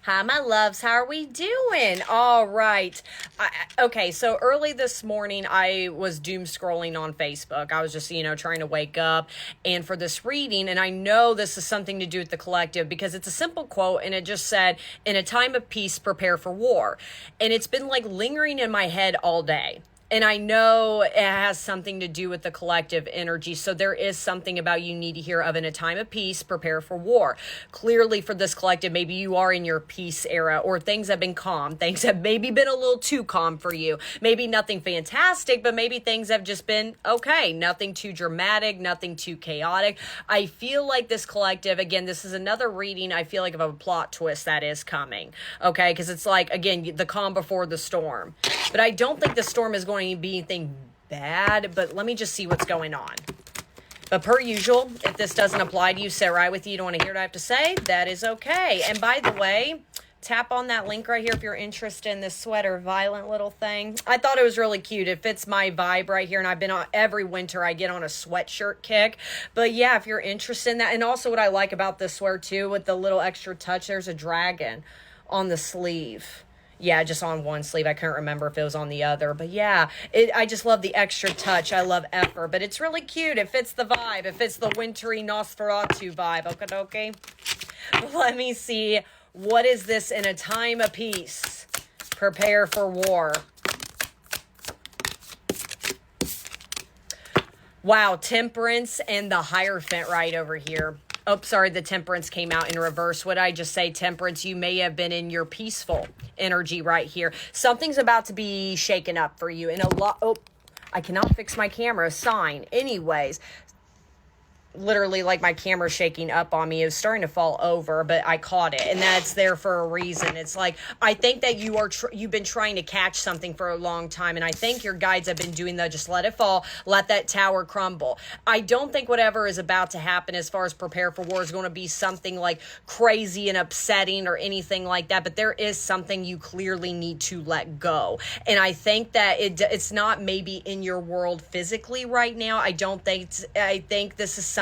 Hi, my loves. How are we doing? All right. Okay, so early this morning, I was doom scrolling on Facebook. I was just, trying to wake up and for this reading, and I know this is something to do with the collective because it's a simple quote and it just said, in a time of peace, prepare for war. And it's been like lingering in my head all day. And I know it has something to do with the collective energy. So there is something about you need to hear of in a time of peace, prepare for war. Clearly for this collective, maybe you are in your peace era or things have been calm. Things have maybe been a little too calm for you. Maybe nothing fantastic, but maybe things have just been okay. Nothing too dramatic, nothing too chaotic. I feel like this collective, again, this is another reading. I feel like of a plot twist that is coming. Okay. Because it's like, again, the calm before the storm. But I don't think the storm is going to be anything bad, but let me just see what's going on. But per usual, if this doesn't apply to you, sit right with you, don't want to hear what I have to say, that is okay. And by the way, tap on that link right here if you're interested in this sweater, violent little thing. I thought it was really cute. It fits my vibe right here, and I've been on every winter I get on a sweatshirt kick. But yeah, if you're interested in that, and also what I like about this sweater too, with the little extra touch, there's a dragon on the sleeve. Yeah, just on one sleeve. I couldn't remember if it was on the other. But yeah, I just love the extra touch. I love effort. But it's really cute. It fits the vibe. It fits the wintry Nosferatu vibe. Okay. Let me see. What is this in a time of peace? Prepare for war. Wow, Temperance and the Hierophant right over here. Oh, sorry, the Temperance came out in reverse. What did I just say? Temperance, you may have been in your peaceful energy right here. Something's about to be shaken up for you. And I cannot fix my camera. Sign. Anyways, literally like my camera shaking up on me. It was starting to fall over, but I caught it, and that's there for a reason. It's like, I think that you've been trying to catch something for a long time, and I think your guides have been doing the just let it fall, let that tower crumble. I don't think whatever is about to happen as far as prepare for war is going to be something like crazy and upsetting or anything like that, but there is something you clearly need to let go. And I think that it's not maybe in your world physically right now. I think this is something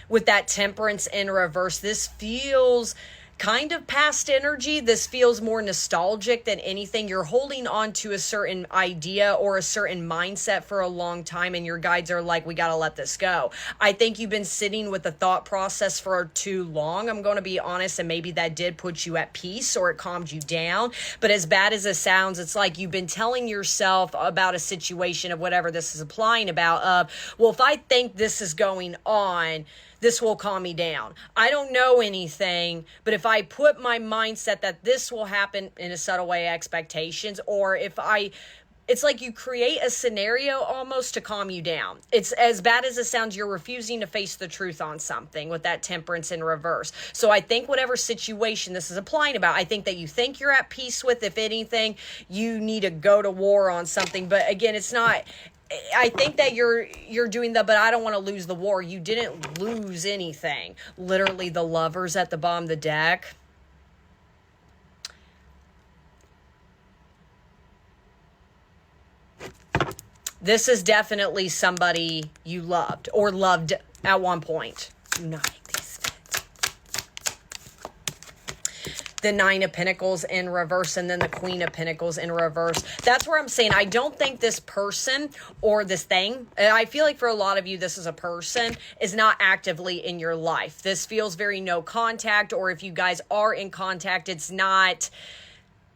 with that Temperance in reverse. This feels kind of past energy. This feels more nostalgic than anything. You're holding on to a certain idea or a certain mindset for a long time, and your guides are like, we got to let this go. I think you've been sitting with the thought process for too long. I'm going to be honest, and maybe that did put you at peace or it calmed you down. But as bad as it sounds, it's like you've been telling yourself about a situation of whatever this is applying about, well, if I think this is going on, this will calm me down. I don't know anything, but if I put my mindset that this will happen in a subtle way, expectations, or it's like you create a scenario almost to calm you down. It's as bad as it sounds, you're refusing to face the truth on something with that Temperance in reverse. So I think whatever situation this is applying about, I think that you think you're at peace with, if anything, you need to go to war on something. But again, it's not... I think that you're doing but I don't want to lose the war. You didn't lose anything. Literally, the Lovers at the bottom of the deck. This is definitely somebody you loved or loved at one point. Do not make these fit. The Nine of Pentacles in reverse, and then the Queen of Pentacles in reverse. That's where I'm saying I don't think this person or this thing, I feel like for a lot of you, this is a person, is not actively in your life. This feels very no contact, or if you guys are in contact, it's not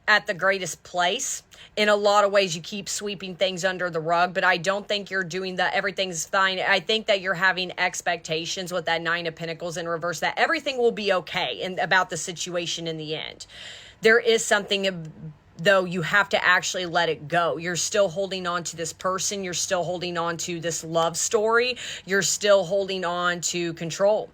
at the greatest place. In a lot of ways, you keep sweeping things under the rug, but I don't think you're doing that. Everything's fine. I think that you're having expectations with that Nine of Pentacles in reverse, that everything will be okay and about the situation in the end. There is something, though, you have to actually let it go. You're still holding on to this person. You're still holding on to this love story. You're still holding on to control.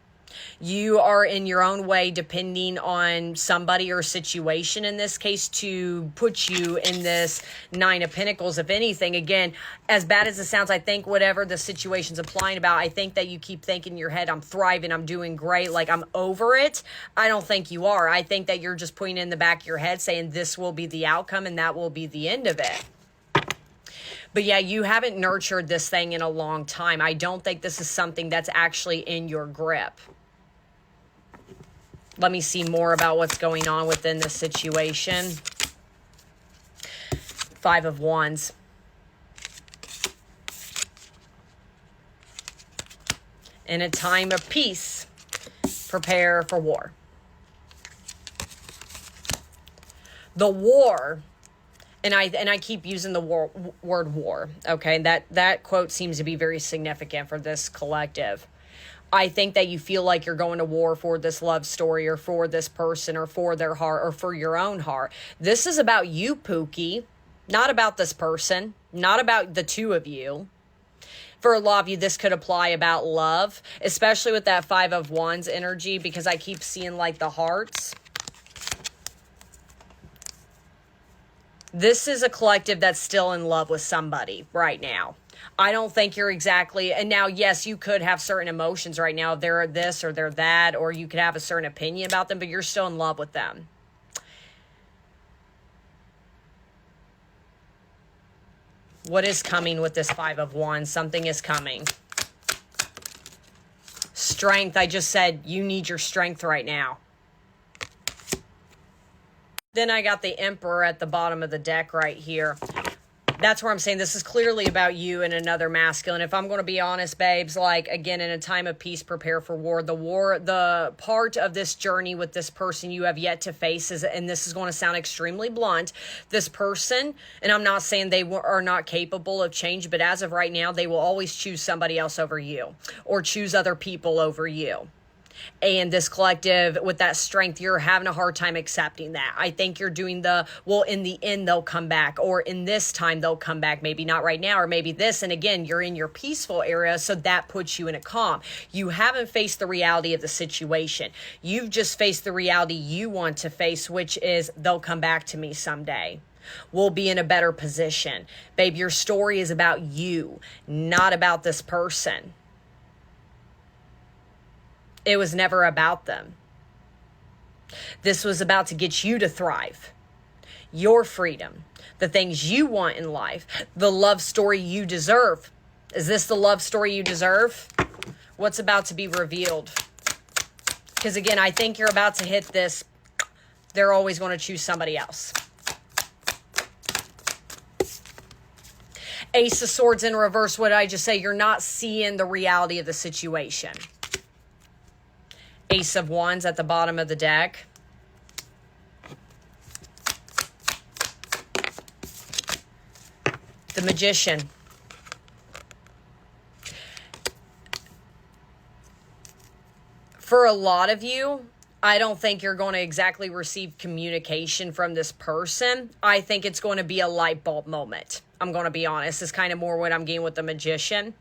You are in your own way depending on somebody or situation in this case to put you in this Nine of Pentacles. If anything, again, as bad as it sounds, I think whatever the situation's applying about, I think that you keep thinking in your head, I'm thriving, I'm doing great, like I'm over it. I don't think you are. I think that you're just putting it in the back of your head saying this will be the outcome and that will be the end of it. But yeah, you haven't nurtured this thing in a long time. I don't think this is something that's actually in your grip. Let me see more about what's going on within the situation. Five of Wands. In a time of peace, prepare for war. The war, and I keep using the word war, okay? That quote seems to be very significant for this collective. I think that you feel like you're going to war for this love story or for this person or for their heart or for your own heart. This is about you, Pookie, not about this person, not about the two of you. For a lot of you, this could apply about love, especially with that Five of Wands energy, because I keep seeing like the hearts. This is a collective that's still in love with somebody right now. I don't think you're exactly, and now, yes, you could have certain emotions right now. They're this or they're that, or you could have a certain opinion about them, but you're still in love with them. What is coming with this Five of Wands? Something is coming. Strength. I just said you need your strength right now. Then I got the Emperor at the bottom of the deck right here. That's where I'm saying this is clearly about you and another masculine. If I'm going to be honest, babes, like, again, in a time of peace, prepare for war. The part of this journey with this person you have yet to face is, and this is going to sound extremely blunt, this person, and I'm not saying they are not capable of change, but as of right now, they will always choose somebody else over you or choose other people over you. And this collective, with that strength, you're having a hard time accepting that. I think you're doing well, in the end, they'll come back. Or in this time, they'll come back. Maybe not right now, or maybe this. And again, you're in your peaceful area, so that puts you in a calm. You haven't faced the reality of the situation. You've just faced the reality you want to face, which is they'll come back to me someday. We'll be in a better position. Babe, your story is about you, not about this person. It was never about them. This was about to get you to thrive. Your freedom, the things you want in life, the love story you deserve. Is this the love story you deserve? What's about to be revealed? Because again, I think you're about to hit this. They're always going to choose somebody else. Ace of Swords in reverse. What did I just say? You're not seeing the reality of the situation. Ace of Wands at the bottom of the deck. The Magician. For a lot of you, I don't think you're going to exactly receive communication from this person. I think it's going to be a light bulb moment. I'm going to be honest. It's kind of more what I'm getting with the Magician.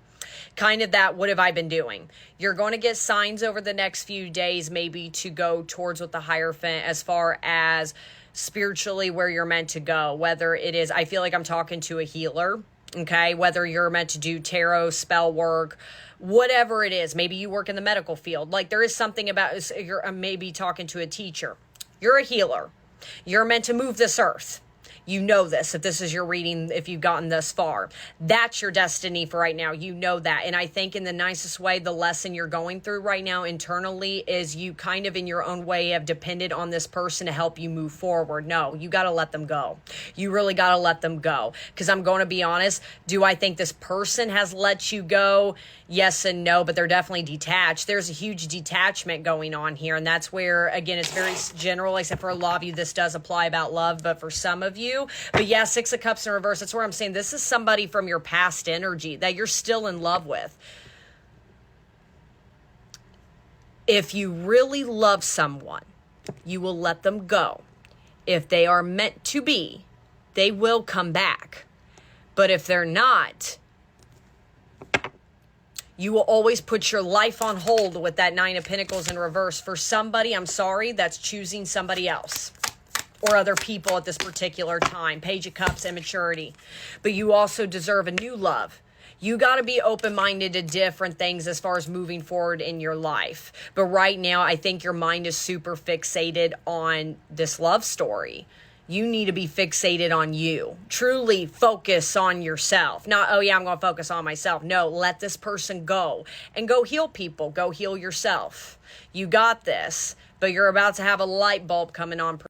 Kind of that, what have I been doing? You're going to get signs over the next few days, maybe to go towards with the Hierophant as far as spiritually where you're meant to go. Whether it is, I feel like I'm talking to a healer, okay? Whether you're meant to do tarot, spell work, whatever it is. Maybe you work in the medical field. Like there is something about, you're maybe talking to a teacher. You're a healer. You're meant to move this earth. You know this, if this is your reading, if you've gotten this far. That's your destiny for right now. You know that. And I think in the nicest way, the lesson you're going through right now internally is you kind of in your own way have depended on this person to help you move forward. No, you got to let them go. You really got to let them go. Because I'm going to be honest, do I think this person has let you go? Yes and no, but they're definitely detached. There's a huge detachment going on here. And that's where, again, it's very general, except for a lot of you, this does apply about love. But for some of you, but yeah, Six of Cups in reverse. That's where I'm saying this is somebody from your past energy that you're still in love with. If you really love someone, you will let them go. If they are meant to be, they will come back. But if they're not, you will always put your life on hold with that Nine of Pentacles in reverse. For somebody, I'm sorry, that's choosing somebody else or other people at this particular time. Page of Cups, immaturity. But you also deserve a new love. You got to be open-minded to different things as far as moving forward in your life. But right now, I think your mind is super fixated on this love story. You need to be fixated on you. Truly focus on yourself. Not, oh yeah, I'm going to focus on myself. No, let this person go and go heal people. Go heal yourself. You got this. but you're about to have a light bulb coming on